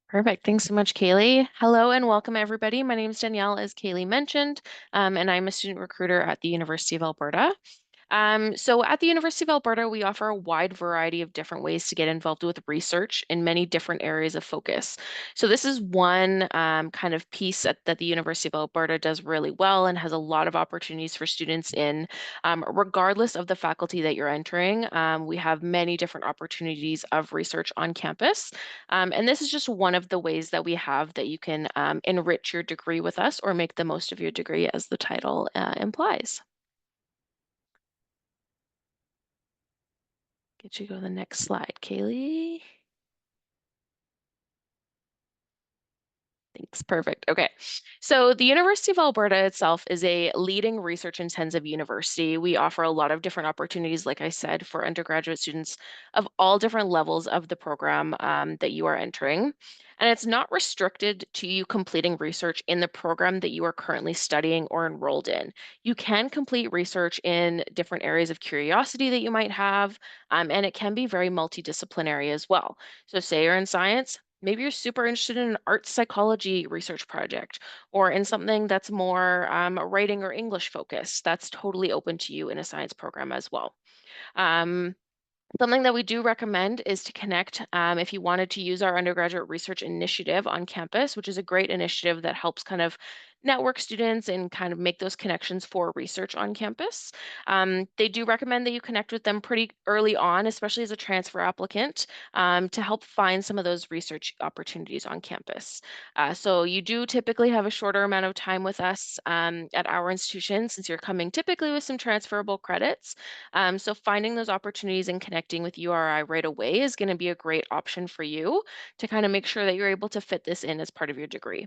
Perfect. Thanks so much, Kaylee. Hello and welcome, everybody. My name is Danielle, as Kaylee mentioned, and I'm a student recruiter at the University of Alberta. So at the University of Alberta, we offer a wide variety of different ways to get involved with research in many different areas of focus. So this is one kind of piece that the University of Alberta does really well and has a lot of opportunities for students in, regardless of the faculty that you're entering. We have many different opportunities of research on campus. And this is just one of the ways that we have that you can enrich your degree with us or make the most of your degree, as the title implies. Get you to go to the next slide, Kaylee. Thanks. Perfect. Okay. So the University of Alberta itself is a leading research intensive university. We offer a lot of different opportunities, like I said, for undergraduate students of all different levels of the program that you are entering. And it's not restricted to you completing research in the program that you are currently studying or enrolled in. You can complete research in different areas of curiosity that you might have, and it can be very multidisciplinary as well. So say you're in science, maybe you're super interested in an art psychology research project or in something that's more writing or English focused. That's totally open to you in a science program as well. Um, Something that we do recommend is to connect if you wanted to use our undergraduate research initiative on campus, which is a great initiative that helps kind of network students and kind of make those connections for research on campus. They do recommend that you connect with them pretty early on, especially as a transfer applicant, to help find some of those research opportunities on campus. So you do typically have a shorter amount of time with us at our institution since you're coming typically with some transferable credits. So finding those opportunities and connecting with URI right away is going to be a great option for you to kind of make sure that you're able to fit this in as part of your degree.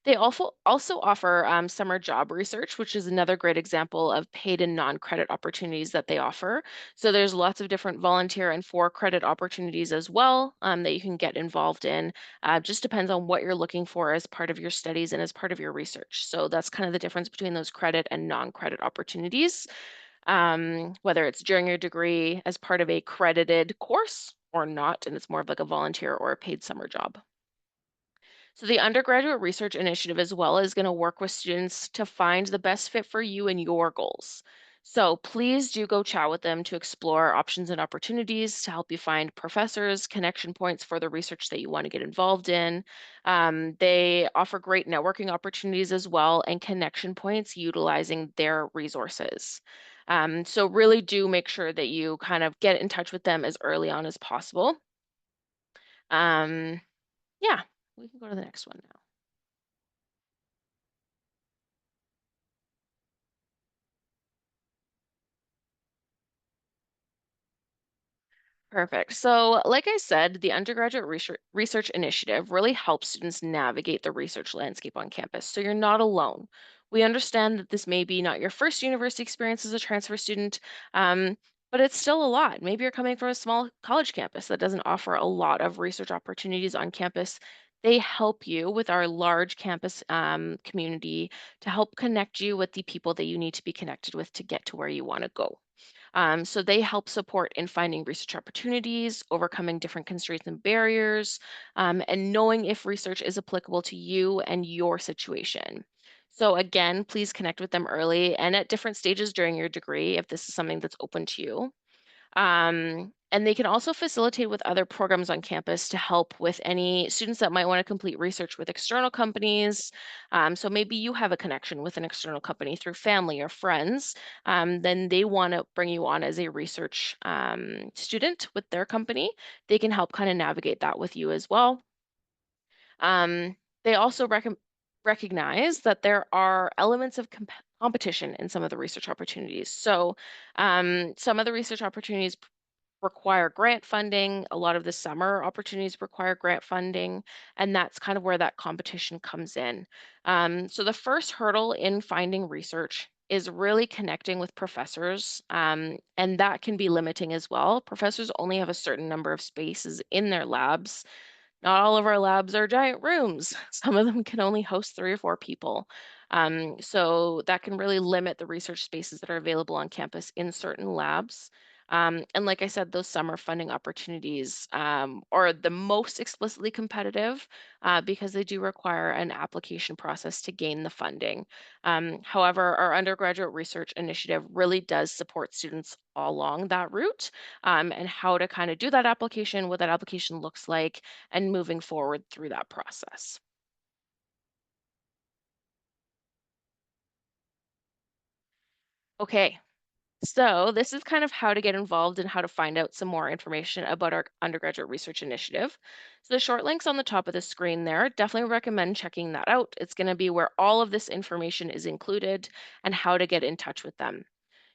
They also offer summer job research, which is another great example of paid and non-credit opportunities that they offer. So there's lots of different volunteer and for-credit opportunities as well that you can get involved in. Just depends on what you're looking for as part of your studies and as part of your research. So that's kind of the difference between those credit and non-credit opportunities, whether it's during your degree as part of a credited course or not, and it's more of like a volunteer or a paid summer job. So the undergraduate research initiative as well is going to work with students to find the best fit for you and your goals. So please do go chat with them to explore options and opportunities to help you find professors, connection points for the research that you want to get involved in. They offer great networking opportunities as well and connection points utilizing their resources. So really do make sure that you kind of get in touch with them as early on as possible. Um, yeah, we can go to the next one now. Perfect. So, like I said, the undergraduate research initiative really helps students navigate the research landscape on campus. So, you're not alone. We understand that this may be not your first university experience as a transfer student, but it's still a lot. Maybe you're coming from a small college campus that doesn't offer a lot of research opportunities on campus. They help you with our large campus community to help connect you with the people that you need to be connected with to get to where you want to go. So they help support in finding research opportunities, overcoming different constraints and barriers, and knowing if research is applicable to you and your situation. So again, please connect with them early and at different stages during your degree if this is something that's open to you. And they can also facilitate with other programs on campus to help with any students that might want to complete research with external companies. So maybe you have a connection with an external company through family or friends. Then they want to bring you on as a research student with their company. They can help kind of navigate that with you as well. They also recognize that there are elements of competition in some of the research opportunities. So some of the research opportunities require grant funding. A lot of the summer opportunities require grant funding, and that's kind of where that competition comes in. So the first hurdle in finding research is really connecting with professors, and that can be limiting as well. Professors only have a certain number of spaces in their labs. Not all of our labs are giant rooms. Some of them can only host 3 or 4 people. So that can really limit the research spaces that are available on campus in certain labs. And like I said, those summer funding opportunities are the most explicitly competitive because they do require an application process to gain the funding. However, our undergraduate research initiative really does support students all along that route and how to kind of do that application, what that application looks like, and moving forward through that process. Okay, so this is kind of how to get involved and how to find out some more information about our undergraduate research initiative. So the short link's on the top of the screen there. Definitely recommend checking that out. It's going to be where all of this information is included and how to get in touch with them.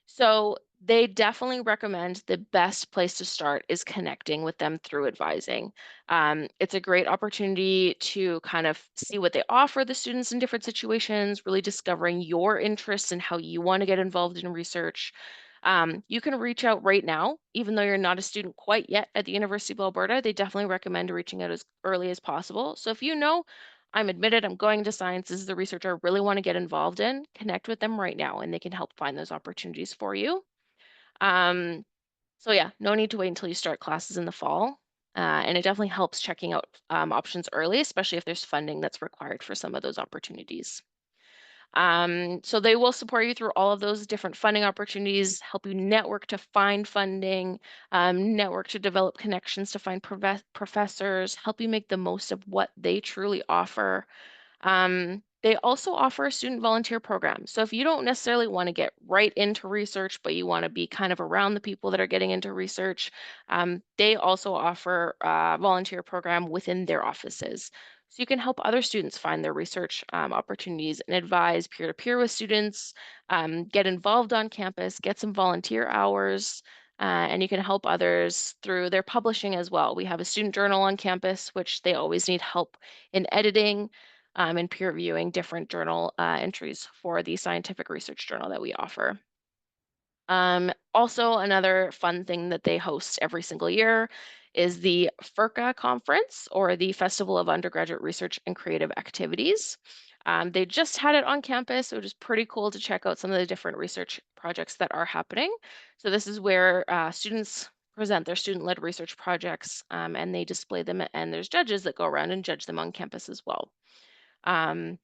So they definitely recommend the best place to start is connecting with them through advising. It's a great opportunity to kind of see what they offer the students in different situations, really discovering your interests and how you want to get involved in research. You can reach out right now, even though you're not a student quite yet at the University of Alberta. They definitely recommend reaching out as early as possible. So if you know, I'm admitted, I'm going to science, this is the research I really want to get involved in, connect with them right now and they can help find those opportunities for you. Um, so yeah, no need to wait until you start classes in the fall. And it definitely helps checking out options early, especially if there's funding that's required for some of those opportunities. So they will support you through all of those different funding opportunities, help you network to find funding, network to develop connections to find professors, help you make the most of what they truly offer. They also offer a student volunteer program. So if you don't necessarily want to get right into research, but you want to be kind of around the people that are getting into research, they also offer a volunteer program within their offices. So you can help other students find their research opportunities and advise peer-to-peer with students, get involved on campus, get some volunteer hours, and you can help others through their publishing as well. We have a student journal on campus, which they always need help in editing and peer reviewing different journal entries for the scientific research journal that we offer. Also, another fun thing that they host every single year is the FERCA conference or the Festival of Undergraduate Research and Creative Activities. They just had it on campus, which is pretty cool to check out some of the different research projects that are happening. So this is where students present their student-led research projects and they display them, and there's judges that go around and judge them on campus as well. Um,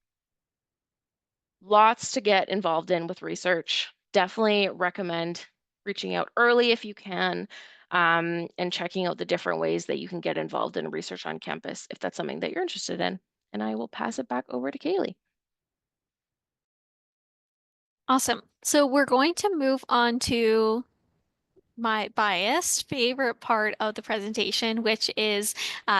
Lots to get involved in with research. Definitely recommend reaching out early if you can, and checking out the different ways that you can get involved in research on campus if that's something that you're interested in. And I will pass it back over to Kaylee. Awesome. So we're going to move on to my biased favorite part of the presentation, which is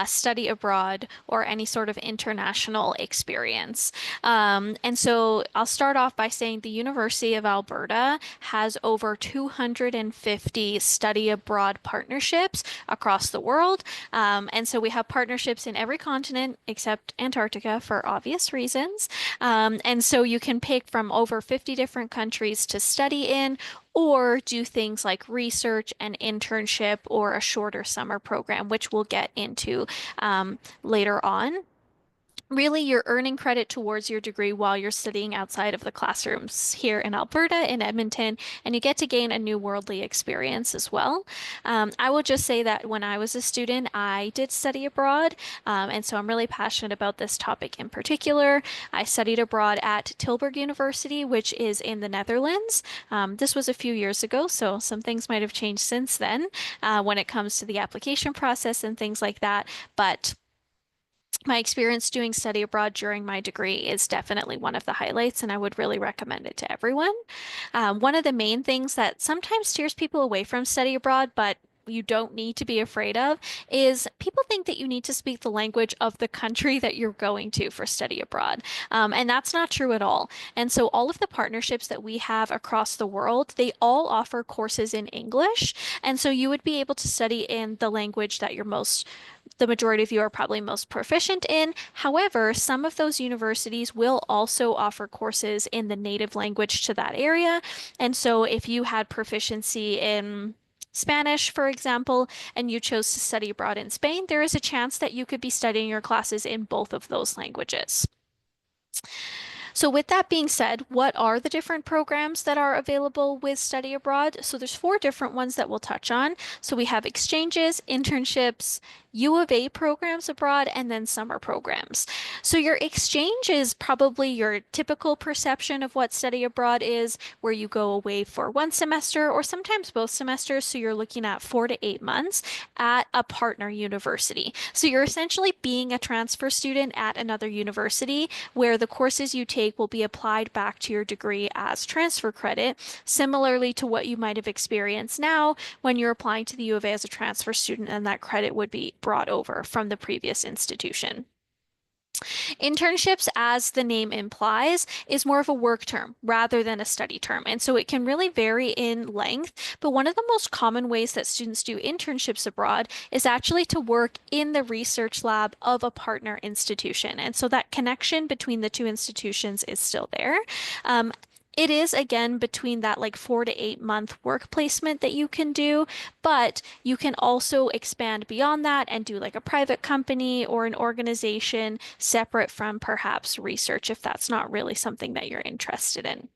study abroad or any sort of international experience. And so I'll start off by saying the University of Alberta has over 250 study abroad partnerships across the world. And so we have partnerships in every continent except Antarctica for obvious reasons. And so you can pick from over 50 different countries to study in or do things like research, an internship, or a shorter summer program, which we'll get into later on. Really, you're earning credit towards your degree while you're studying outside of the classrooms here in Alberta, in Edmonton, and you get to gain a new worldly experience as well. I will just say that when I was a student, I did study abroad, and so I'm really passionate about this topic in particular. I studied abroad at Tilburg University, which is in the Netherlands. This was a few years ago, so some things might have changed since then when it comes to the application process and things like that. But my experience doing study abroad during my degree is definitely one of the highlights, and I would really recommend it to everyone. One of the main things that sometimes steers people away from study abroad, but you don't need to be afraid of, is people think that you need to speak the language of the country that you're going to for study abroad. And that's not true at all. And so all of the partnerships that we have across the world, they all offer courses in English. And so you would be able to study in the language that the majority of you are probably most proficient in. However, some of those universities will also offer courses in the native language to that area. And so if you had proficiency in Spanish, for example, and you chose to study abroad in Spain, there is a chance that you could be studying your classes in both of those languages. So with that being said, what are the different programs that are available with study abroad? So there's four different ones that we'll touch on. So we have exchanges, internships, U of A programs abroad, and then summer programs. So your exchange is probably your typical perception of what study abroad is, where you go away for one semester or sometimes both semesters. So you're looking at 4 to 8 months at a partner university. So you're essentially being a transfer student at another university where the courses you take will be applied back to your degree as transfer credit, similarly to what you might have experienced now when you're applying to the U of A as a transfer student, and that credit would be brought over from the previous institution. Internships, as the name implies, is more of a work term rather than a study term. And so it can really vary in length. But one of the most common ways that students do internships abroad is actually to work in the research lab of a partner institution. And so that connection between the two institutions is still there. Um, it is again between that like 4 to 8 month work placement that you can do, but you can also expand beyond that and do like a private company or an organization separate from perhaps research if that's not really something that you're interested in.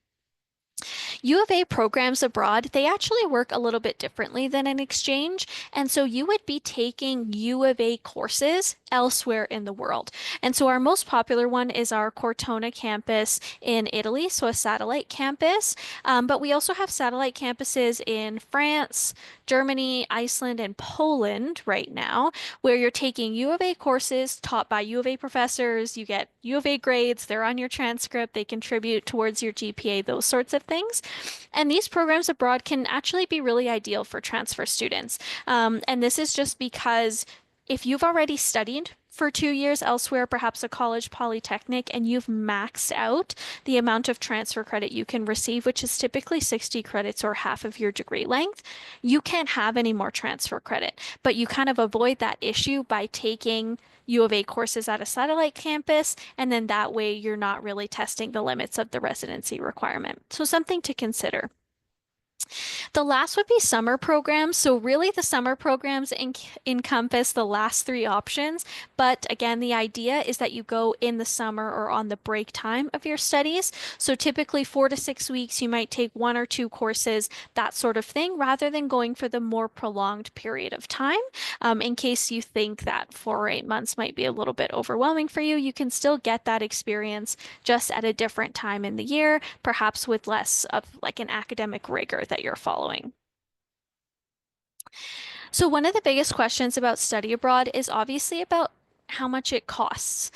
U of A programs abroad, they actually work a little bit differently than an exchange. And so you would be taking U of A courses elsewhere in the world. And so our most popular one is our Cortona campus in Italy, so a satellite campus. But we also have satellite campuses in France, Germany, Iceland, and Poland right now, where you're taking U of A courses taught by U of A professors. You get U of A grades, they're on your transcript, they contribute towards your GPA, those sorts of things. And these programs abroad can actually be really ideal for transfer students. And this is just because if you've already studied for 2 years elsewhere, perhaps a college polytechnic, and you've maxed out the amount of transfer credit you can receive, which is typically 60 credits or half of your degree length, you can't have any more transfer credit. But you kind of avoid that issue by taking U of A courses at a satellite campus, and then that way you're not really testing the limits of the residency requirement. So something to consider. The last would be summer programs. So really the summer programs encompass the last three options. But again, the idea is that you go in the summer or on the break time of your studies. So typically 4 to 6 weeks, you might take one or two courses, that sort of thing, rather than going for the more prolonged period of time. In case you think that 4 or 8 months might be a little bit overwhelming for you, you can still get that experience just at a different time in the year, perhaps with less of like an academic rigor that you're following. So one of the biggest questions about study abroad is obviously about how much it costs,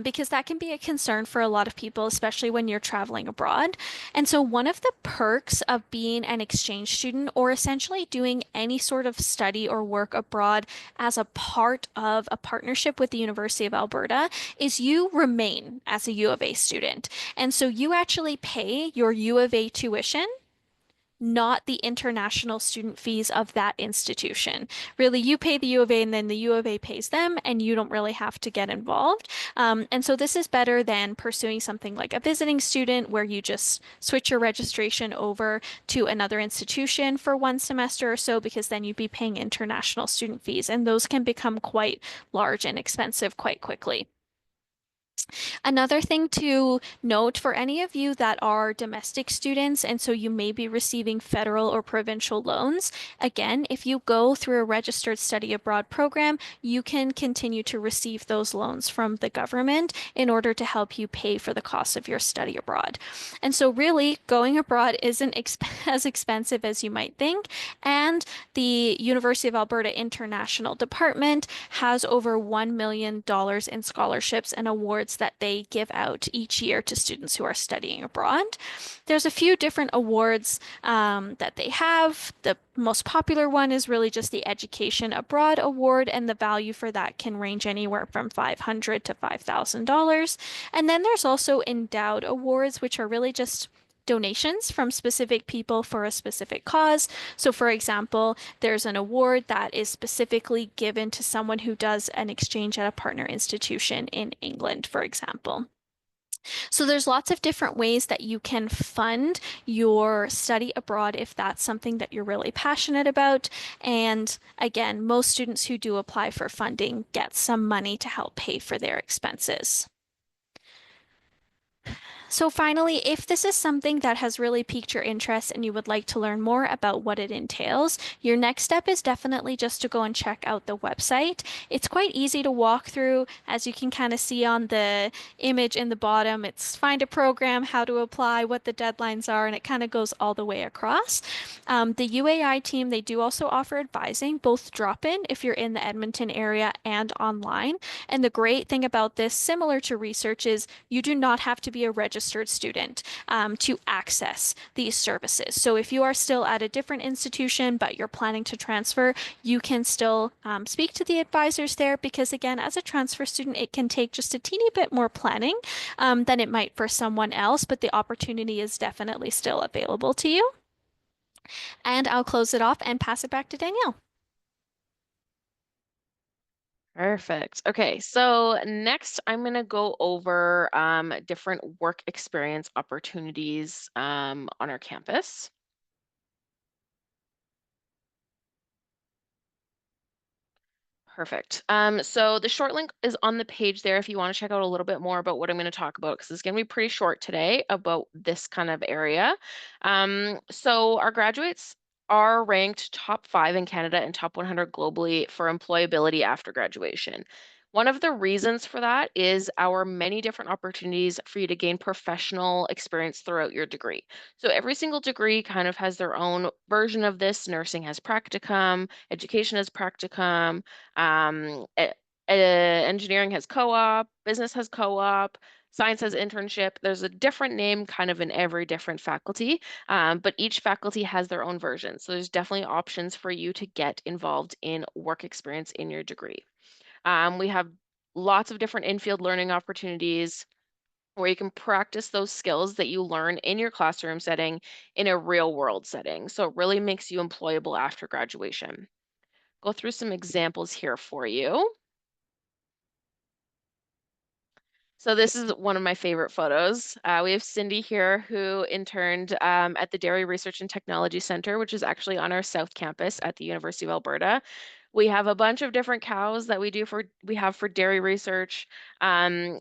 because that can be a concern for a lot of people, especially when you're traveling abroad. And so one of the perks of being an exchange student or essentially doing any sort of study or work abroad as a part of a partnership with the University of Alberta is you remain as a U of A student. And so you actually pay your U of A tuition, not the international student fees of that institution. Really, you pay the U of A and then the U of A pays them, and you don't really have to get involved. And so this is better than pursuing something like a visiting student where you just switch your registration over to another institution for one semester or so, because then you'd be paying international student fees, and those can become quite large and expensive quite quickly. Another thing to note for any of you that are domestic students, and so you may be receiving federal or provincial loans, again, if you go through a registered study abroad program, you can continue to receive those loans from the government in order to help you pay for the cost of your study abroad. And so really, going abroad isn't as expensive as you might think, and the University of Alberta International Department has over $1 million in scholarships and awards that they give out each year to students who are studying abroad. There's a few different awards that they have. The most popular one is really just the Education Abroad Award, and the value for that can range anywhere from $500 to $5,000. And then there's also endowed awards, which are really just donations from specific people for a specific cause. So, for example, there's an award that is specifically given to someone who does an exchange at a partner institution in England, for example. So there's lots of different ways that you can fund your study abroad if that's something that you're really passionate about. And again, most students who do apply for funding get some money to help pay for their expenses. So finally, if this is something that has really piqued your interest and you would like to learn more about what it entails, your next step is definitely just to go and check out the website. It's quite easy to walk through, as you can kind of see on the image in the bottom. It's find a program, how to apply, what the deadlines are, and it kind of goes all the way across. The UAI team, they do also offer advising, both drop-in if you're in the Edmonton area and online. And the great thing about this, similar to research, is you do not have to be a registered student to access these services. So if you are still at a different institution, but you're planning to transfer, you can still speak to the advisors there because, again, as a transfer student, it can take just a teeny bit more planning than it might for someone else, but the opportunity is definitely still available to you. And I'll close it off and pass it back to Danielle. Perfect. Okay, so next I'm going to go over different work experience opportunities on our campus. Perfect. So the short link is on the page there if you want to check out a little bit more about what I'm going to talk about, because it's going to be pretty short today about this kind of area. So our graduates are ranked top 5 in Canada and top 100 globally for employability after graduation. One of the reasons for that is our many different opportunities for you to gain professional experience throughout your degree. So every single degree kind of has their own version of this. Nursing has practicum, education has practicum, um, e- engineering has co-op, business has co-op, science has internship. There's a different name kind of in every different faculty, but each faculty has their own version. So there's definitely options for you to get involved in work experience in your degree. We have lots of different in-field learning opportunities where you can practice those skills that you learn in your classroom setting in a real world setting. So it really makes you employable after graduation. Go through some examples here for you. So this is one of my favorite photos. We have Cindy here who interned at the Dairy Research and Technology Center, which is actually on our South Campus at the University of Alberta. We have a bunch of different cows that we have for dairy research.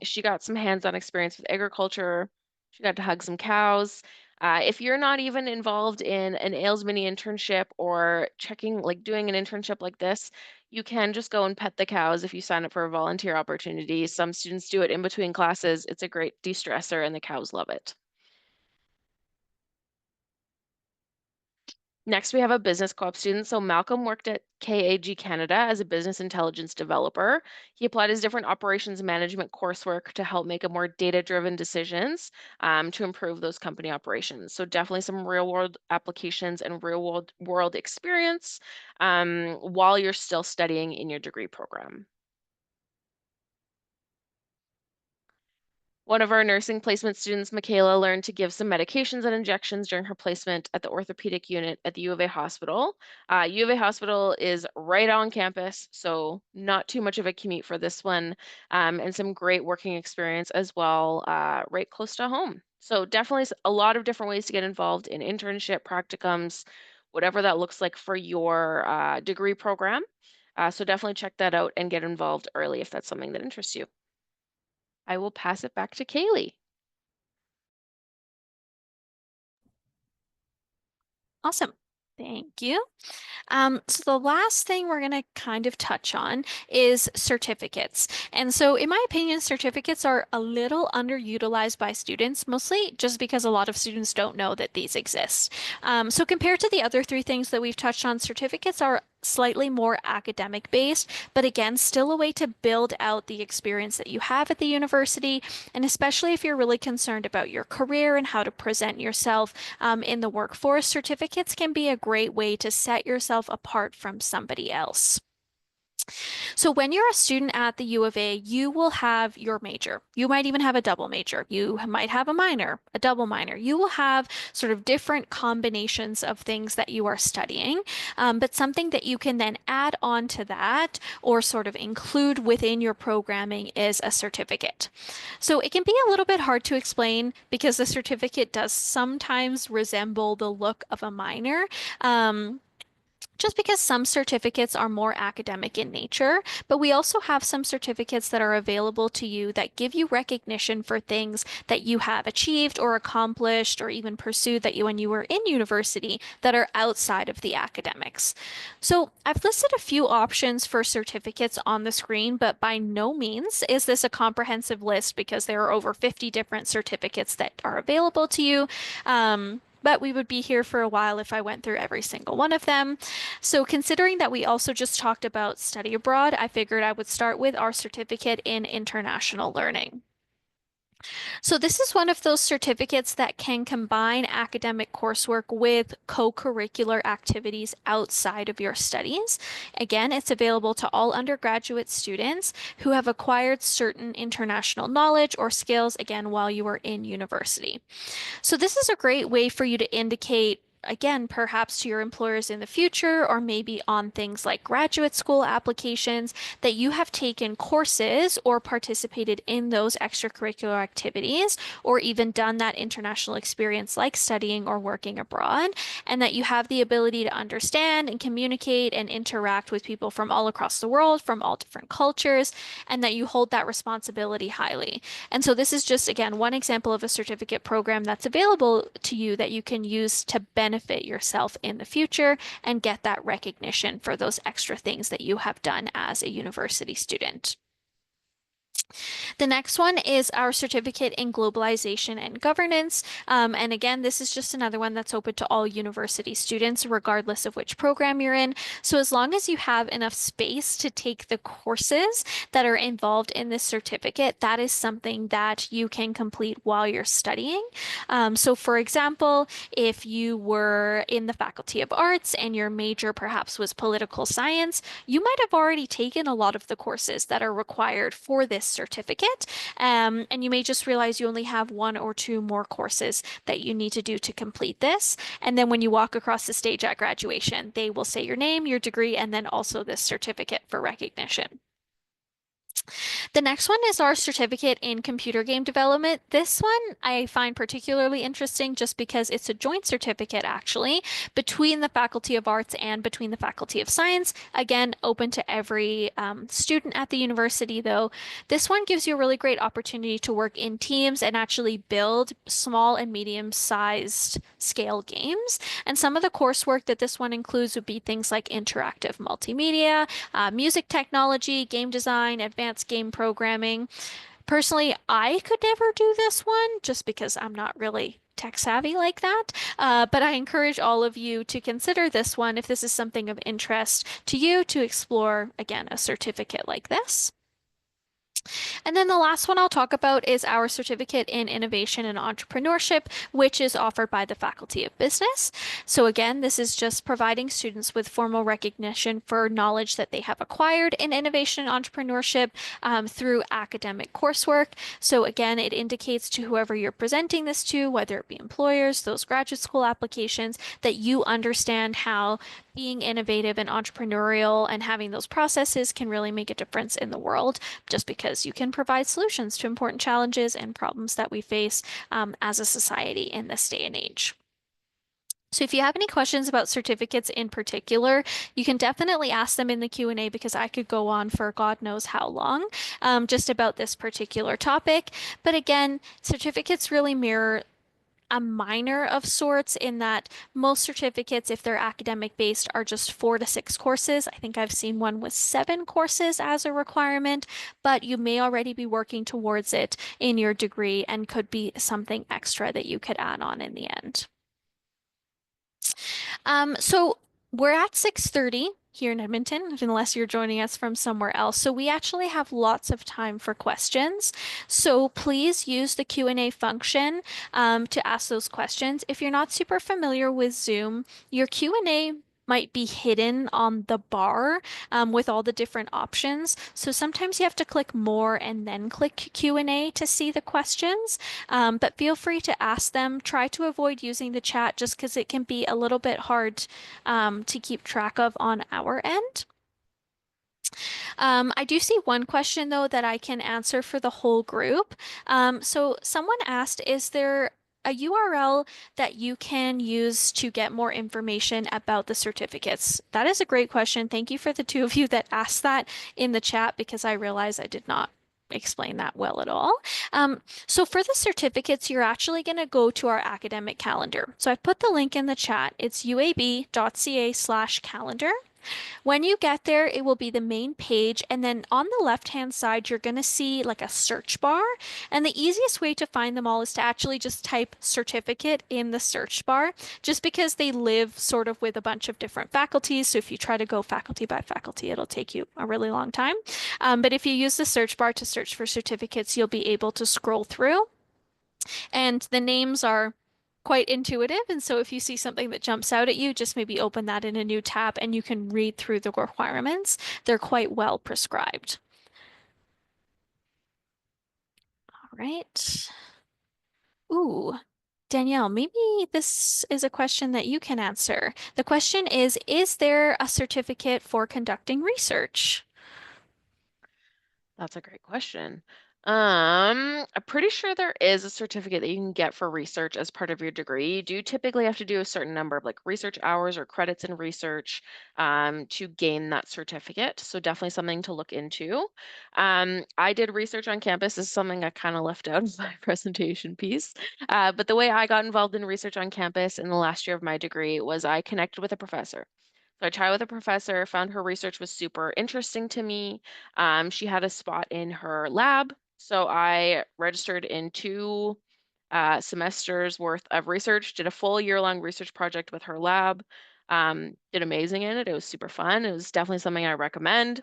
She got some hands-on experience with agriculture. She got to hug some cows. If you're not even involved in an Ailes Mini internship or doing an internship like this, you can just go and pet the cows if you sign up for a volunteer opportunity. Some students do it in between classes. It's a great de-stressor and the cows love it. Next, we have a business co-op student. So Malcolm worked at KAG Canada as a business intelligence developer. He applied his different operations management coursework to help make a more data-driven decisions to improve those company operations. So definitely some real-world applications and real-world experience while you're still studying in your degree program. One of our nursing placement students, Michaela, learned to give some medications and injections during her placement at the orthopedic unit at the U of A hospital. U of A hospital is right on campus, so not too much of a commute for this one, and some great working experience as well, right close to home. So definitely a lot of different ways to get involved in internship, practicums, whatever that looks like for your degree program. So definitely check that out and get involved early if that's something that interests you. I will pass it back to Kaylee. Awesome. Thank you. So the last thing we're going to kind of touch on is certificates. And so in my opinion, certificates are a little underutilized by students, mostly just because a lot of students don't know that these exist. So compared to the other three things that we've touched on, certificates are slightly more academic based, but again, still a way to build out the experience that you have at the university. And especially if you're really concerned about your career and how to present yourself in the workforce, certificates can be a great way to set yourself apart from somebody else. So when you're a student at the U of A, you will have your major. You might even have a double major. You might have a minor, a double minor. You will have sort of different combinations of things that you are studying, but something that you can then add on to that or sort of include within your programming is a certificate. So it can be a little bit hard to explain because the certificate does sometimes resemble the look of a minor. Um, just because some certificates are more academic in nature, but we also have some certificates that are available to you that give you recognition for things that you have achieved or accomplished or even pursued that you when you were in university that are outside of the academics. So I've listed a few options for certificates on the screen, but by no means is this a comprehensive list because there are over 50 different certificates that are available to you. But we would be here for a while if I went through every single one of them. So, considering that we also just talked about study abroad, I figured I would start with our certificate in international learning. So, this is one of those certificates that can combine academic coursework with co-curricular activities outside of your studies. Again, it's available to all undergraduate students who have acquired certain international knowledge or skills, again, while you are in university. So this is a great way for you to indicate, again, perhaps to your employers in the future, or maybe on things like graduate school applications, that you have taken courses or participated in those extracurricular activities, or even done that international experience like studying or working abroad, and that you have the ability to understand and communicate and interact with people from all across the world, from all different cultures, and that you hold that responsibility highly. And so this is just, again, one example of a certificate program that's available to you that you can use to benefit yourself in the future and get that recognition for those extra things that you have done as a university student. The next one is our certificate in globalization and governance. And again, this is just another one that's open to all university students, regardless of which program you're in. So as long as you have enough space to take the courses that are involved in this certificate, that is something that you can complete while you're studying. So for example, if you were in the Faculty of Arts and your major perhaps was political science, you might have already taken a lot of the courses that are required for this certificate. And you may just realize you only have one or two more courses that you need to do to complete this. And then when you walk across the stage at graduation, they will say your name, your degree, and then also this certificate for recognition. The next one is our certificate in computer game development. This one I find particularly interesting just because it's a joint certificate actually between the Faculty of Arts and between the Faculty of Science. Again, open to every student at the university though. This one gives you a really great opportunity to work in teams and actually build small and medium-sized scale games. And some of the coursework that this one includes would be things like interactive multimedia, music technology, game design, advanced game programming. Personally, I could never do this one just because I'm not really tech savvy like that. But I encourage all of you to consider this one if this is something of interest to you to explore, again, a certificate like this. And then the last one I'll talk about is our certificate in innovation and entrepreneurship, which is offered by the Faculty of Business. So again, this is just providing students with formal recognition for knowledge that they have acquired in innovation and entrepreneurship through academic coursework. So again, it indicates to whoever you're presenting this to, whether it be employers, those graduate school applications, that you understand how being innovative and entrepreneurial and having those processes can really make a difference in the world just because you can provide solutions to important challenges and problems that we face as a society in this day and age. So if you have any questions about certificates in particular, you can definitely ask them in the Q&A because I could go on for God knows how long just about this particular topic. But again, certificates really mirror a minor of sorts in that most certificates, if they're academic based, are just 4 to 6 courses. I think I've seen one with 7 courses as a requirement, but you may already be working towards it in your degree and could be something extra that you could add on in the end. So we're at 6:30 here in Edmonton, unless you're joining us from somewhere else. So we actually have lots of time for questions. So please use the Q&A function to ask those questions. If you're not super familiar with Zoom, your Q&A might be hidden on the bar with all the different options. So sometimes you have to click more and then click Q&A to see the questions. But feel free to ask them. Try to avoid using the chat just because it can be a little bit hard to keep track of on our end. I do see one question though that I can answer for the whole group. So someone asked, is there a URL that you can use to get more information about the certificates? That is a great question. Thank you for the two of you that asked that in the chat because I realized I did not explain that well at all. So for the certificates, you're actually going to go to our academic calendar. So I've put the link in the chat. It's uab.ca/calendar. When you get there, it will be the main page, and then on the left-hand side, you're going to see like a search bar. And the easiest way to find them all is to actually just type certificate in the search bar, just because they live sort of with a bunch of different faculties. So if you try to go faculty by faculty, it'll take you a really long time. But if you use the search bar to search for certificates, you'll be able to scroll through. And the names are quite intuitive. And so if you see something that jumps out at you, just maybe open that in a new tab and you can read through the requirements. They're quite well prescribed. All right. Ooh, Danielle, maybe this is a question that you can answer. The question is there a certificate for conducting research? That's a great question. I'm pretty sure there is a certificate that you can get for research as part of your degree. You do typically have to do a certain number of like research hours or credits in research to gain that certificate. So definitely something to look into. I did research on campus. This is something I kind of left out of my presentation piece. But the way I got involved in research on campus in the last year of my degree was I connected with a professor. So I chatted with a professor, found her research was super interesting to me. She had a spot in her lab, so I registered in two semesters worth of research, did a full year-long research project with her lab, did amazing in it. It was super fun. It was definitely something I recommend.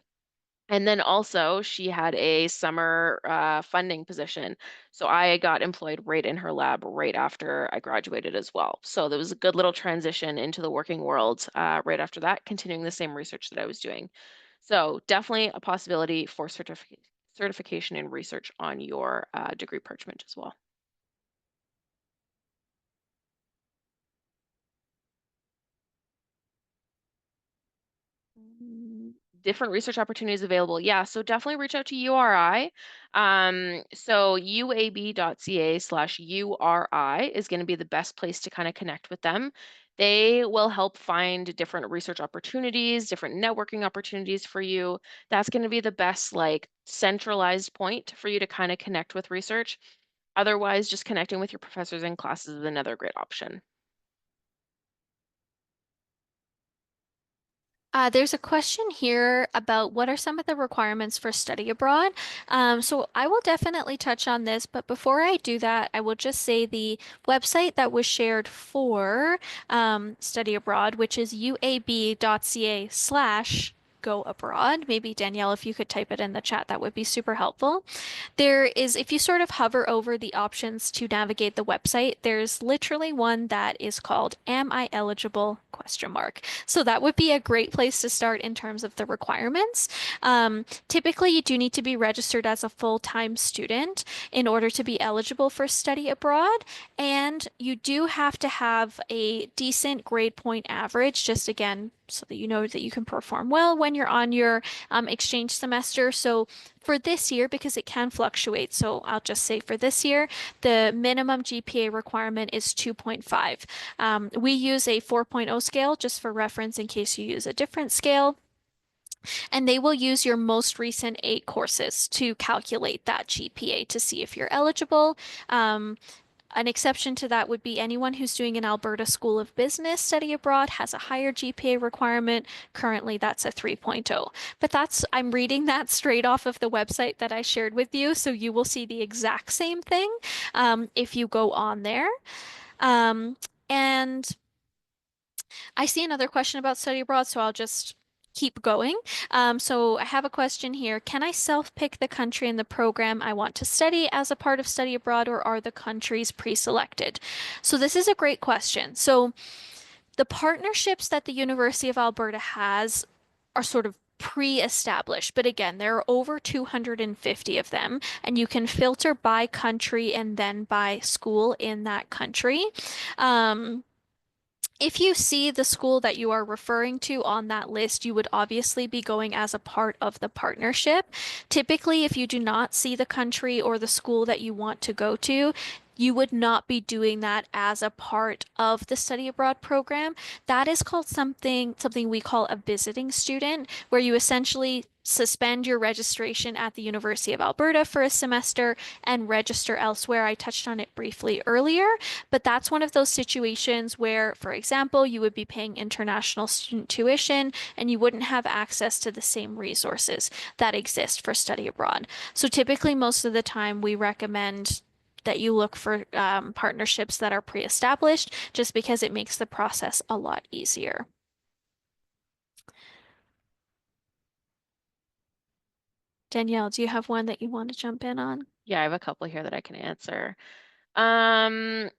And then also, she had a summer funding position. So I got employed right in her lab right after I graduated as well. So there was a good little transition into the working world right after that, continuing the same research that I was doing. So definitely a possibility for certification and research on your degree parchment as well. Mm, Different research opportunities available. Yeah, so definitely reach out to URI. So uab.ca/URI is going to be the best place to kind of connect with them. They will help find different research opportunities, different networking opportunities for you. That's going to be the best like centralized point for you to kind of connect with research. Otherwise, just connecting with your professors and classes is another great option. There's a question here about what are some of the requirements for study abroad. So I will definitely touch on this, but before I do that, I will just say the website that was shared for study abroad, which is uab.ca/go abroad. Maybe Danielle, if you could type it in the chat, that would be super helpful. There is, if you sort of hover over the options to navigate the website, there's literally one that is called Am I eligible? Question mark. So that would be a great place to start in terms of the requirements. Typically, you do need to be registered as a full-time student in order to be eligible for study abroad, and you do have to have a decent grade point average, just again, so that you know that you can perform well when you're on your exchange semester. So for this year, because it can fluctuate, so I'll just say for this year, the minimum GPA requirement is 2.5. We use a 4.0 scale just for reference in case you use a different scale, and they will use your most recent 8 courses to calculate that GPA to see if you're eligible. An exception to that would be anyone who's doing an Alberta School of Business study abroad has a higher GPA requirement. Currently, that's a 3.0. But I'm reading that straight off of the website that I shared with you, so you will see the exact same thing if you go on there. Um, and I see another question about study abroad, so I'll just keep going. So I have a question here. Can I self-pick the country and the program I want to study as a part of study abroad, or are the countries pre-selected? So this is a great question. So the partnerships that the University of Alberta has are sort of pre-established, but again, there are over 250 of them, and you can filter by country and then by school in that country. Um, if you see the school that you are referring to on that list, you would obviously be going as a part of the partnership. Typically, if you do not see the country or the school that you want to go to, you would not be doing that as a part of the study abroad program. That is called something we call a visiting student, where you essentially suspend your registration at the University of Alberta for a semester and register elsewhere. I touched on it briefly earlier, but that's one of those situations where, for example, you would be paying international student tuition and you wouldn't have access to the same resources that exist for study abroad. So typically, most of the time, we recommend that you look for partnerships that are pre-established just because it makes the process a lot easier. Danielle, do you have one that you want to jump in on? Yeah, I have a couple here that I can answer. Um,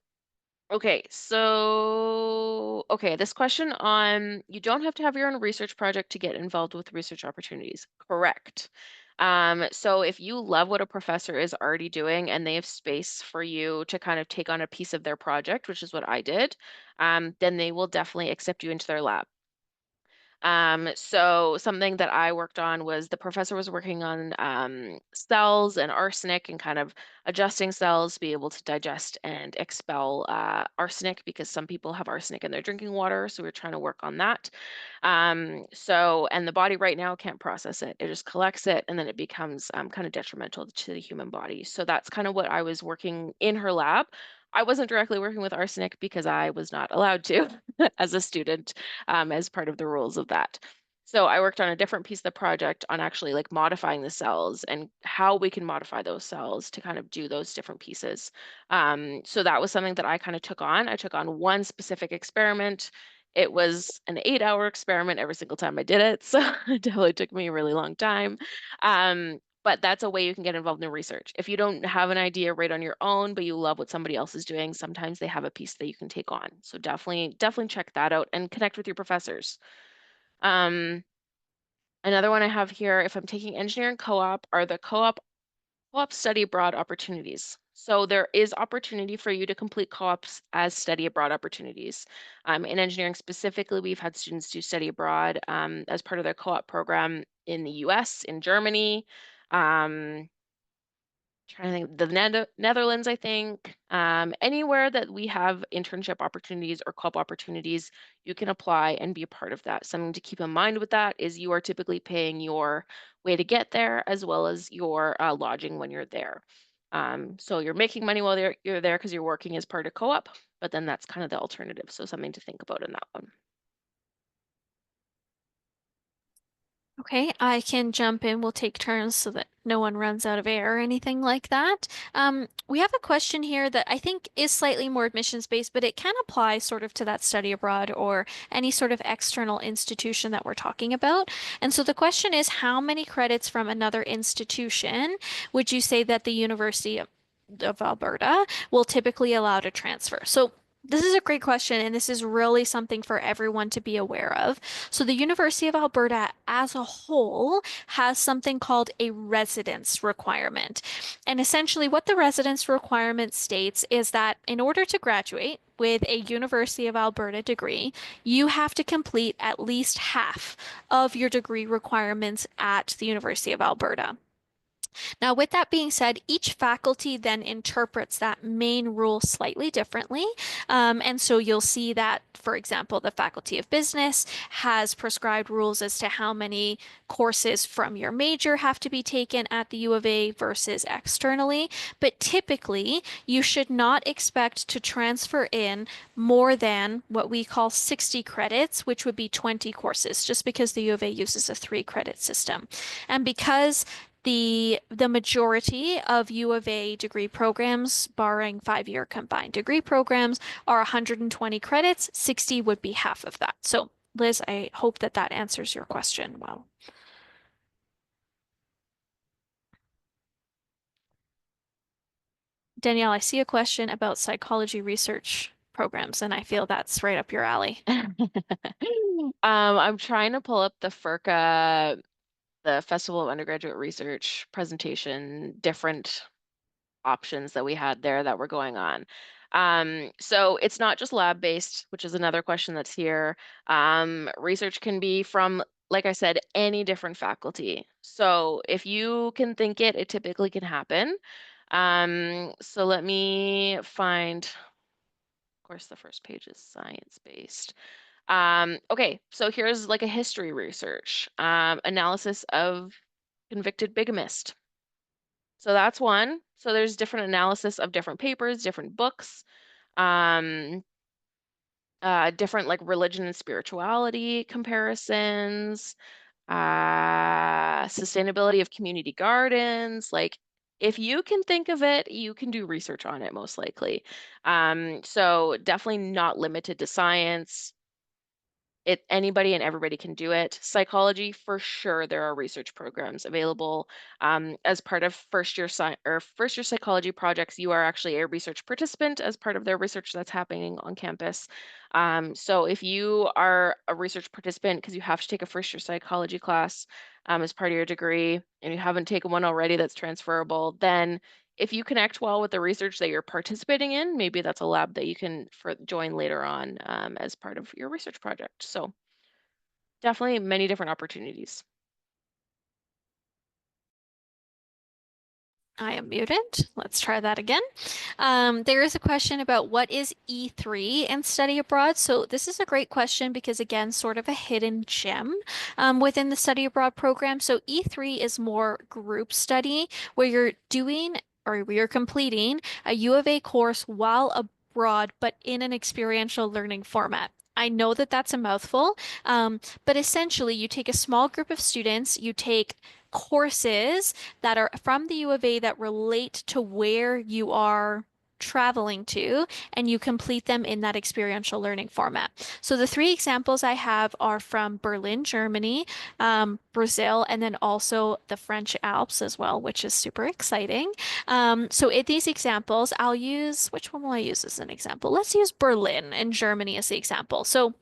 okay, so this question on you don't have to have your own research project to get involved with research opportunities. Correct. So if you love what a professor is already doing and they have space for you to kind of take on a piece of their project, which is what I did, then they will definitely accept you into their lab. So something that I worked on was the professor was working on cells and arsenic and kind of adjusting cells to be able to digest and expel arsenic because some people have arsenic in their drinking water. So we're trying to work on that. And the body right now can't process it. It just collects it and then it becomes kind of detrimental to the human body. So that's kind of what I was working in her lab. I wasn't directly working with arsenic because I was not allowed to as a student, as part of the rules of that. So I worked on a different piece of the project on actually like modifying the cells and how we can modify those cells to kind of do those different pieces. So that was something that I kind of took on. I took on one specific experiment. It was an 8-hour experiment every single time I did it. So it definitely took me a really long time. But that's a way you can get involved in research. If you don't have an idea right on your own, but you love what somebody else is doing, sometimes they have a piece that you can take on. So definitely check that out and connect with your professors. Um, Another one I have here, if I'm taking engineering co-op, are the co-op study abroad opportunities. So there is opportunity for you to complete co-ops as study abroad opportunities. In engineering specifically, we've had students do study abroad as part of their co-op program in the US, in Germany, trying to think, the Netherlands, I think. Anywhere that we have internship opportunities or co-op opportunities, you can apply and be a part of that. Something to keep in mind with that is you are typically paying your way to get there as well as your lodging when you're there. So you're making money while you're there because you're working as part of co-op, but then that's kind of the alternative. So something to think about in that one. Okay, I can jump in. We'll take turns so that no one runs out of air or anything like that. We have a question here that I think is slightly more admissions based, but it can apply sort of to that study abroad or any sort of external institution that we're talking about. And so the question is, how many credits from another institution would you say that the University of Alberta will typically allow to transfer? So this is a great question, and this is really something for everyone to be aware of. So, the University of Alberta as a whole has something called a residence requirement. And essentially, what the residence requirement states is that in order to graduate with a University of Alberta degree, you have to complete at least half of your degree requirements at the University of Alberta. Now, with that being said, each faculty then interprets that main rule slightly differently. And so you'll see that, for example, the Faculty of Business has prescribed rules as to how many courses from your major have to be taken at the U of A versus externally. But typically, you should not expect to transfer in more than what we call 60 credits, which would be 20 courses, just because the U of A uses a 3 credit system. And because the majority of U of A degree programs, barring 5-year combined degree programs, are 120 credits. 60 would be half of that. So, Liz, I hope that that answers your question well. Danielle, I see a question about psychology research programs, and I feel that's right up your alley. I'm trying to pull up the FERCA, the Festival of Undergraduate Research presentation, different options that we had there that were going on. So it's not just lab-based, which is another question that's here. Research can be from, like I said, any different faculty. So if you can think it, it typically can happen. So let me find, of course, the first page is science-based. Okay, so here's like a history research, analysis of convicted bigamist. So that's one. So there's different analysis of different papers, different books, um, different like religion and spirituality comparisons, sustainability of community gardens. Like, if you can think of it, you can do research on it most likely. So definitely not limited to science. Anybody and everybody can do it. Psychology, for sure, there are research programs available. As part of first year psychology projects, you are actually a research participant as part of their research that's happening on campus. So if you are a research participant because you have to take a first year psychology class as part of your degree, and you haven't taken one already that's transferable, then if you connect well with the research that you're participating in, maybe that's a lab that you can join later on as part of your research project. So definitely many different opportunities. I am muted. Let's try that again. There is a question about what is E3 and study abroad. So this is a great question because again, sort of a hidden gem within the study abroad program. So E3 is more group study where you're doing or you're completing a U of A course while abroad, but in an experiential learning format. I know that that's a mouthful, but essentially you take a small group of students, you take courses that are from the U of A that relate to where you are traveling to, and you complete them in that experiential learning format. So the three examples I have are from Berlin, Germany, Brazil, and then also the French Alps as well, which is super exciting. So in these examples, I'll use, which one will I use as an example? Let's use Berlin and Germany as the example. So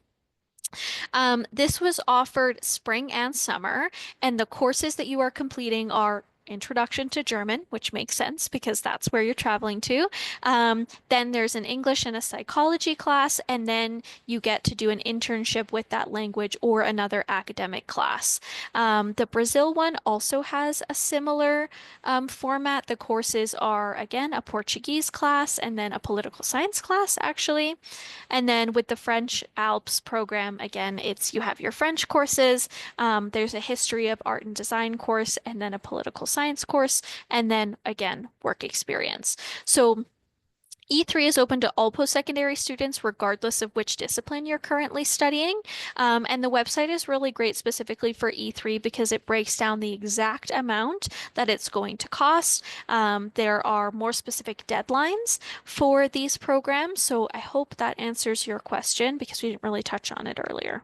this was offered spring and summer, and the courses that you are completing are Introduction to German, which makes sense because that's where you're traveling to. Then there's an English and a psychology class, and then you get to do an internship with that language or another academic class. The Brazil one also has a similar format. The courses are, again, a Portuguese class and then a political science class, actually. And then with the French Alps program, again, it's you have your French courses, there's a history of art and design course, and then a political science course, and then again, work experience. So E3 is open to all post-secondary students, regardless of which discipline you're currently studying. And the website is really great specifically for E3 because it breaks down the exact amount that it's going to cost. There are more specific deadlines for these programs. So I hope that answers your question because we didn't really touch on it earlier.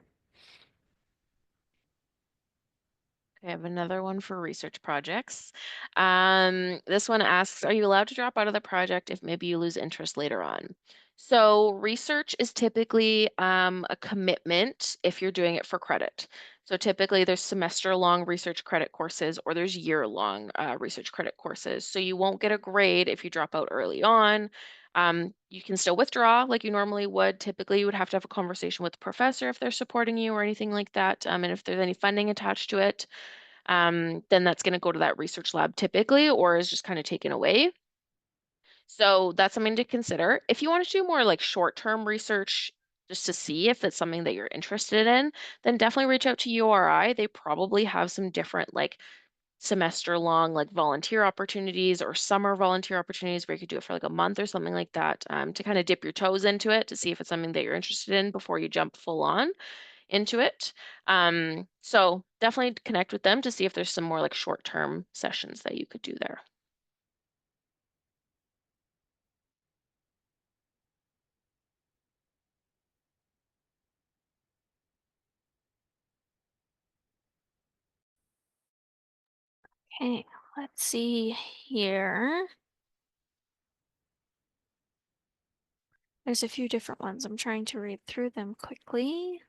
I have another one for research projects. This one asks, are you allowed to drop out of the project if maybe you lose interest later on? So research is typically a commitment if you're doing it for credit. So typically there's semester-long research credit courses or there's year-long research credit courses. So you won't get a grade if you drop out early on. You can still withdraw like you normally would. Typically, you would have to have a conversation with the professor if they're supporting you or anything like that, and if there's any funding attached to it then that's going to go to that research lab typically, or is just kind of taken away. So that's something to consider. If you want to do more like short-term research, just to see if it's something that you're interested in, then definitely reach out to URI. They probably have some different like semester long like volunteer opportunities or summer volunteer opportunities where you could do it for like a month or something like that to kind of dip your toes into it to see if it's something that you're interested in before you jump full on into it. So definitely connect with them to see if there's some more like short-term sessions that you could do there. Okay, let's see here. There's a few different ones. I'm trying to read through them quickly.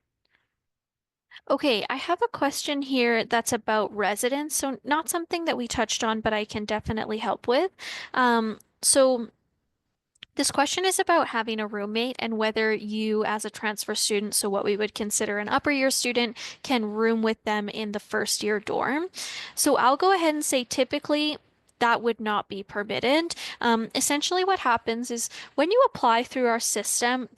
Okay, I have a question here that's about residence. So not something that we touched on, but I can definitely help with. So this question is about having a roommate and whether you, as a transfer student, so what we would consider an upper year student, can room with them in the first year dorm. So I'll go ahead and say typically that would not be permitted. Essentially, what happens is when you apply through our system,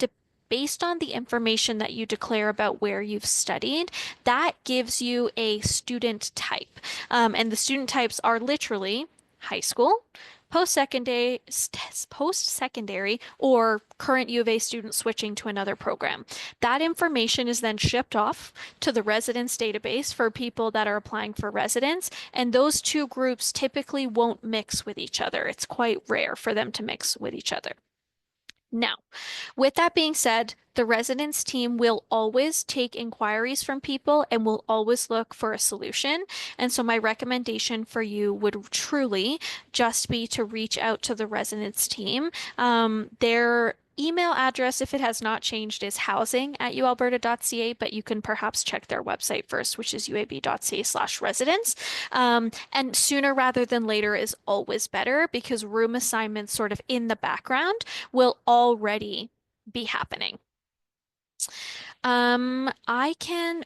based on the information that you declare about where you've studied, that gives you a student type. And the student types are literally high school, post-secondary, post-secondary, or current U of A student switching to another program. That information is then shipped off to the residence database for people that are applying for residence, and those two groups typically won't mix with each other. It's quite rare for them to mix with each other. Now, with that being said, the residence team will always take inquiries from people and will always look for a solution. And so my recommendation for you would truly just be to reach out to the residence team. Their email address, if it has not changed, is housing@ualberta.ca, but you can perhaps check their website first, which is uab.ca/residence. And sooner rather than later is always better because room assignments sort of in the background will already be happening. I can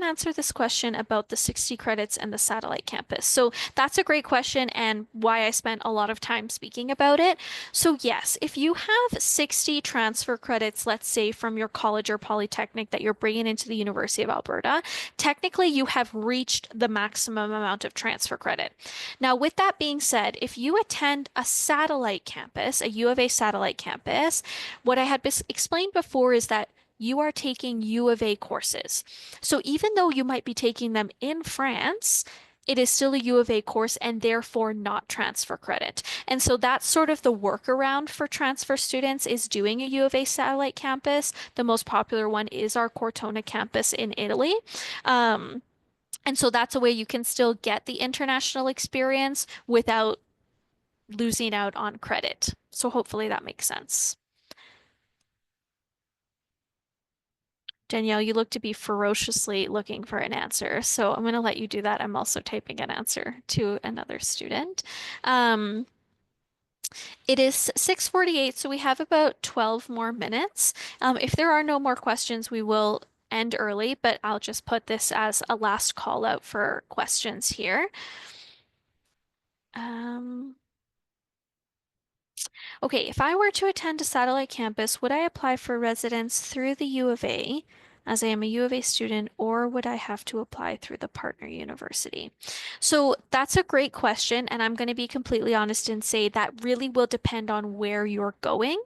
answer this question about the 60 credits and the satellite campus. So that's a great question and why I spent a lot of time speaking about it. So yes, if you have 60 transfer credits, let's say from your college or polytechnic that you're bringing into the University of Alberta, technically you have reached the maximum amount of transfer credit. Now, with that being said, if you attend a satellite campus, a U of A satellite campus, what I had explained before is that you are taking U of A courses. So even though you might be taking them in France, it is still a U of A course and therefore not transfer credit. And so that's sort of the workaround for transfer students is doing a U of A satellite campus. The most popular one is our Cortona campus in Italy. Um, and so that's a way you can still get the international experience without losing out on credit. So hopefully that makes sense. Danielle, you look to be ferociously looking for an answer, so I'm going to let you do that. I'm also typing an answer to another student. Um, it is 6:48, so we have about 12 more minutes. If there are no more questions, we will end early, but I'll just put this as a last call out for questions here. Um, Okay, if I were to attend a satellite campus, would I apply for residence through the U of A, as I am a U of A student, or would I have to apply through the partner university? So that's a great question, and I'm going to be completely honest and say that really will depend on where you're going.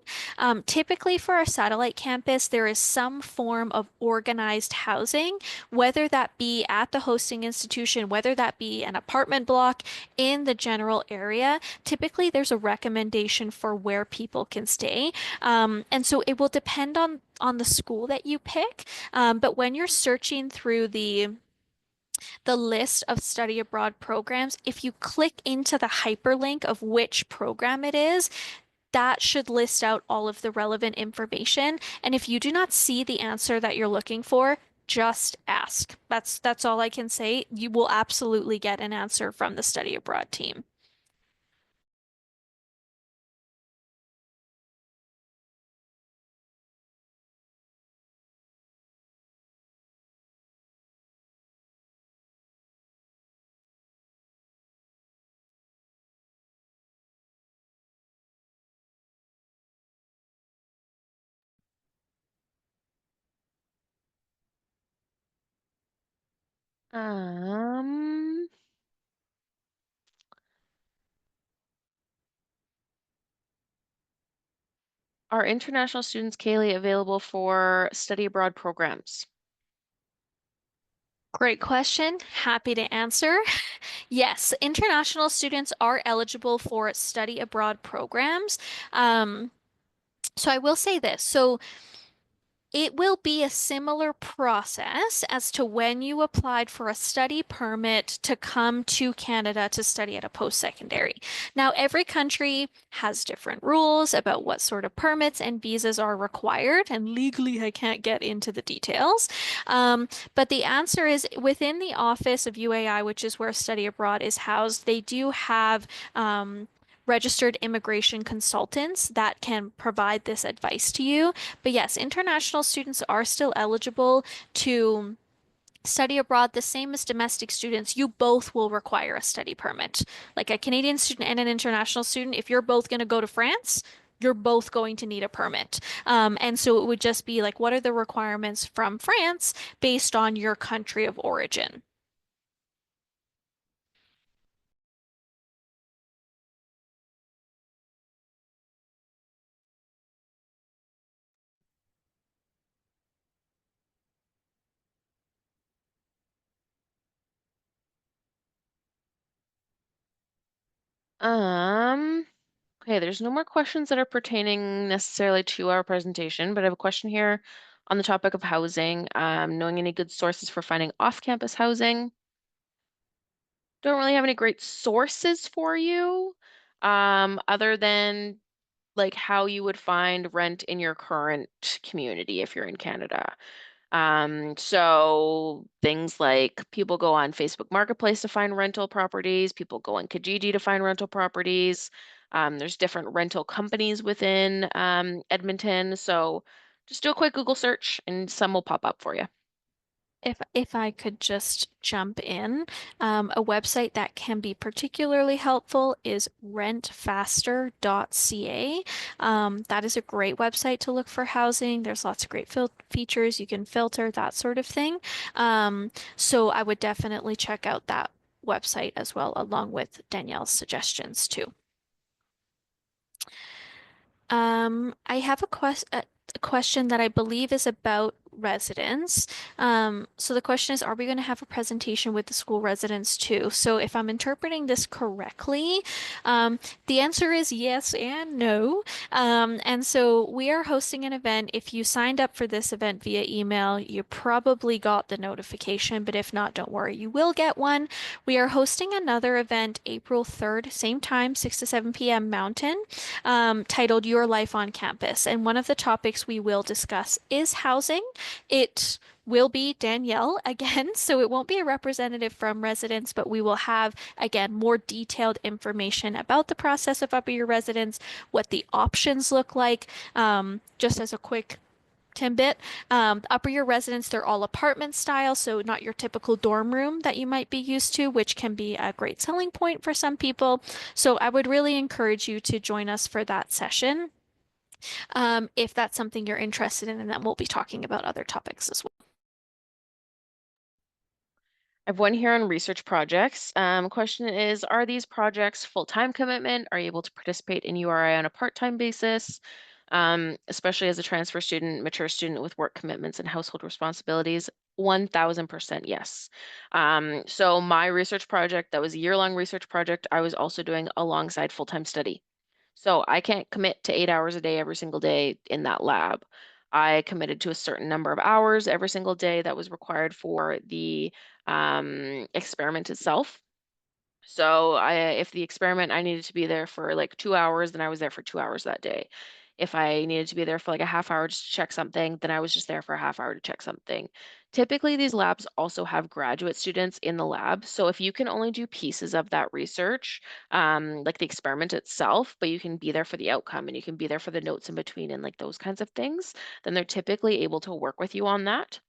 Typically, for our satellite campus, there is some form of organized housing, whether that be at the hosting institution, whether that be an apartment block in the general area. Typically, there's a recommendation for where people can stay. And so it will depend on the school that you pick. But when you're searching through the list of study abroad programs, if you click into the hyperlink of which program it is, that should list out all of the relevant information. And if you do not see the answer that you're looking for, just ask. That's all I can say. You will absolutely get an answer from the study abroad team. Um, are international students, Kaylee, available for study abroad programs? Great question. Happy to answer. Yes, international students are eligible for study abroad programs. Um, so I will say this. So it will be a similar process as to when you applied for a study permit to come to Canada to study at a post-secondary. Now, every country has different rules about what sort of permits and visas are required, and legally I can't get into the details. But the answer is within the office of UAI, which is where study abroad is housed, they do have registered immigration consultants that can provide this advice to you. But yes, international students are still eligible to Study abroad, the same as domestic students, you both will require a study permit. Like a Canadian student and an international student, if you're both going to go to France, you're both going to need a permit. And so it would just be like, what are the requirements from France based on your country of origin? Um, okay, there's no more questions that are pertaining necessarily to our presentation, but I have a question here on the topic of housing. Knowing any good sources for finding off-campus housing. Don't really have any great sources for you, other than like how you would find rent in your current community if you're in Canada. So things like people go on Facebook Marketplace to find rental properties, people go on Kijiji to find rental properties. There's different rental companies within Edmonton. So just do a quick Google search and some will pop up for you. If I could just jump in, a website that can be particularly helpful is rentfaster.ca. That is a great website to look for housing. There's lots of great features. You can filter that sort of thing. So I would definitely check out that website as well, along with Danielle's suggestions too. I have a question that I believe is about residents. So the question is, are we going to have a presentation with the school residents too? So if I'm interpreting this correctly, um, the answer is yes and no. And so we are hosting an event. If you signed up for this event via email, you probably got the notification, but if not, don't worry, you will get one. We are hosting another event April 3rd, same time, 6 to 7 p.m. Mountain, titled Your Life on Campus. And one of the topics we will discuss is housing. It will be Danielle again, so it won't be a representative from residents, but we will have, again, more detailed information about the process of Upper Year residents, what the options look like. Just as a quick Timbit. Upper year residents, they're all apartment style, so not your typical dorm room that you might be used to, which can be a great selling point for some people. So I would really encourage you to join us for that session, if that's something you're interested in, and then we'll be talking about other topics as well. I have one here on research projects. Question is, are these projects full-time commitment? Are you able to participate in URI on a part-time basis? Especially as a transfer student, mature student with work commitments and household responsibilities? 1000% yes. So my research project, that was a year-long research project, I was also doing alongside full-time study. So I can't commit to 8 hours a day every single day in that lab. I committed to a certain number of hours every single day that was required for the experiment itself. So if the experiment, I needed to be there for like 2 hours, then I was there for 2 hours that day. If I needed to be there for like a half hour just to check something, then I was just there for a half hour to check something. Typically, these labs also have graduate students in the lab. So if you can only do pieces of that research, like the experiment itself, but you can be there for the outcome and you can be there for the notes in between and like those kinds of things, then they're typically able to work with you on that.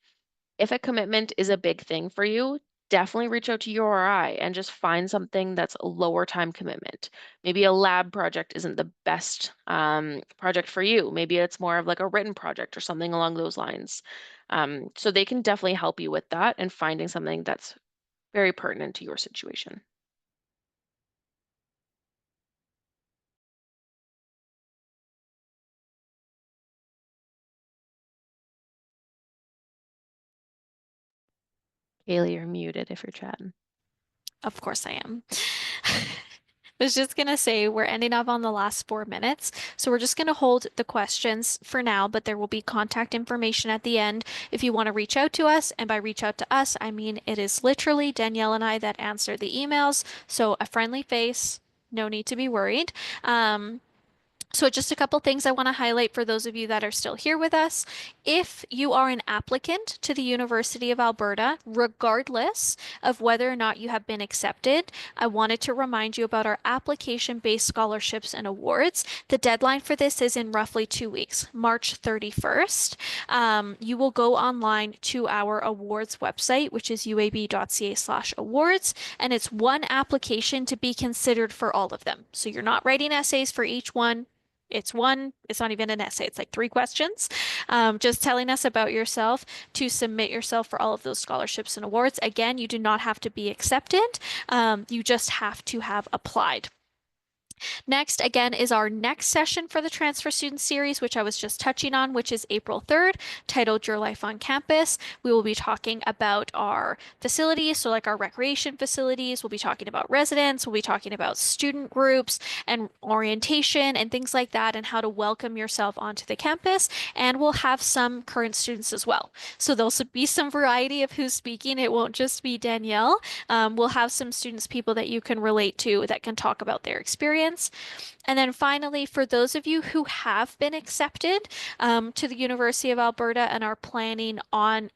If a commitment is a big thing for you, definitely reach out to URI and just find something that's a lower time commitment. Maybe a lab project isn't the best project for you. Maybe it's more of like a written project or something along those lines. So they can definitely help you with that and finding something that's very pertinent to your situation. Kaylee, you're muted if you're chatting. Of course I am. I was just gonna say we're ending up on the last 4 minutes, so we're just gonna hold the questions for now, but there will be contact information at the end if you want to reach out to us. And by reach out to us, I mean it is literally Danielle and I that answer the emails, so a friendly face, no need to be worried. Um, So just a couple things I want to highlight for those of you that are still here with us. If you are an applicant to the University of Alberta, regardless of whether or not you have been accepted, I wanted to remind you about our application-based scholarships and awards. The deadline for this is in roughly 2 weeks, March 31st. You will go online to our awards website, which is uab.ca/awards, and it's one application to be considered for all of them. So you're not writing essays for each one. It's one, it's not even an essay, it's like 3 questions. Just telling us about yourself to submit yourself for all of those scholarships and awards. Again, you do not have to be accepted, you just have to have applied. Next, again, is our next session for the Transfer Student Series, which I was just touching on, which is April 3rd, titled Your Life on Campus. We will be talking about our facilities, so like our recreation facilities. We'll be talking about residents. We'll be talking about student groups and orientation and things like that, and how to welcome yourself onto the campus. And we'll have some current students as well. So there'll be some variety of who's speaking. It won't just be Danielle. We'll have some students, people that you can relate to that can talk about their experience. And then finally, for those of you who have been accepted to the University of Alberta and are planning on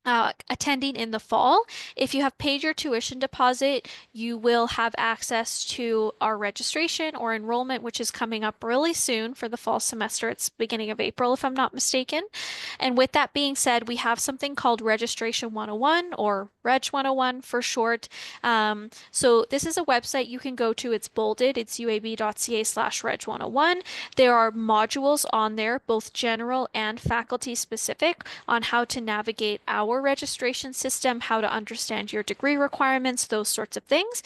attending in the fall. If you have paid your tuition deposit, you will have access to our registration or enrollment, which is coming up really soon for the fall semester. It's beginning of April, if I'm not mistaken. And with that being said, we have something called Registration 101 or Reg 101 for short. So this is a website you can go to. It's bolded. It's uab.ca/reg 101. There are modules on there, both general and faculty specific, on how to navigate our registration system, how to understand your degree requirements, those sorts of things.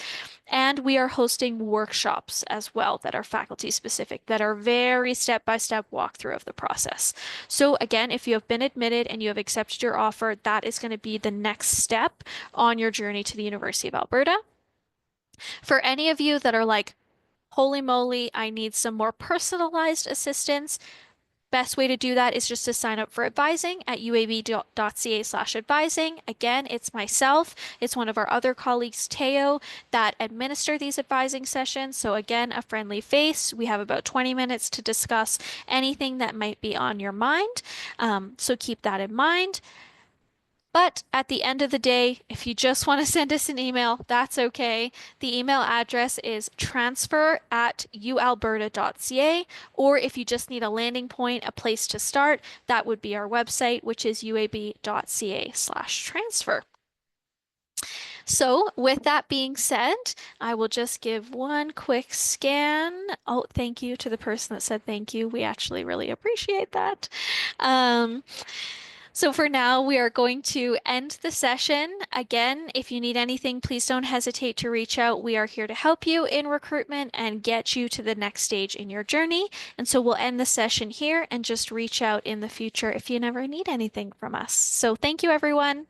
And we are hosting workshops as well that are faculty specific, that are very step-by-step walkthrough of the process. So again, if you have been admitted and you have accepted your offer, that is going to be the next step on your journey to the University of Alberta. For any of you that are like, holy moly, I need some more personalized assistance, best way to do that is just to sign up for advising at uab.ca/advising. Again, it's myself, it's one of our other colleagues, Teo, that administer these advising sessions. So again, a friendly face. We have about 20 minutes to discuss anything that might be on your mind. So keep that in mind. But at the end of the day, if you just want to send us an email, that's okay. The email address is transfer@ualberta.ca, or if you just need a landing point, a place to start, that would be our website, which is uab.ca/transfer. So with that being said, I will just give one quick scan. Oh, thank you to the person that said thank you. We actually really appreciate that. Um, so for now, we are going to end the session. Again, if you need anything, please don't hesitate to reach out. We are here to help you in recruitment and get you to the next stage in your journey. And so we'll end the session here and just reach out in the future if you never need anything from us. So thank you, everyone.